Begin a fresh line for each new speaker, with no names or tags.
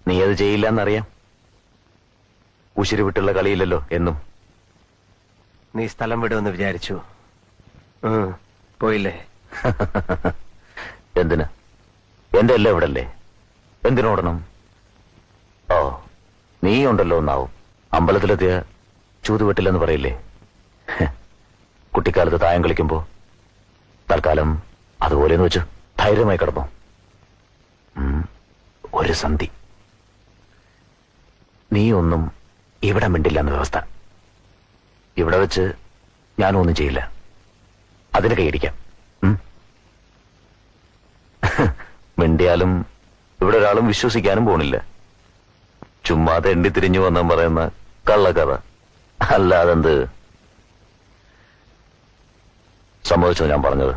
നീ അത് ചെയ്യില്ല എന്നറിയാം. ഉശിരി വിട്ടുള്ള കളിയില്ലല്ലോ എന്നും.
നീ സ്ഥലം വിടുമെന്ന് വിചാരിച്ചു. പോയില്ലേ?
എന്തിന്? എന്റെ എല്ലാം ഇവിടല്ലേ, എന്തിനോടണം? ഓ, നീ ഉണ്ടല്ലോ എന്നാവും. അമ്പലത്തിലെത്തിയ ചൂതുവെട്ടില്ലെന്ന് പറയില്ലേ? കുട്ടിക്കാലത്ത് തായം കളിക്കുമ്പോ തൽക്കാലം അതുപോലെന്ന് വെച്ചു ധൈര്യമായി കിടന്നു. ഒരു സന്ധി. നീ ഒന്നും ഇവിടെ മിണ്ടില്ല എന്ന വ്യവസ്ഥ. ഇവിടെ വെച്ച് ഞാനും ഒന്നും ചെയ്യില്ല. അതിന് കൈയടിക്കാം. മിണ്ടിയാലും ഇവിടെ ഒരാളും വിശ്വസിക്കാനും പോണില്ല. ചുമ്മാതെ എണ്ണി തിരിഞ്ഞു വന്നാൻ പറയുന്ന കള്ളക്കഥ. അല്ലാതെന്ത്? സമ്മതിച്ചോ ഞാൻ പറഞ്ഞത്?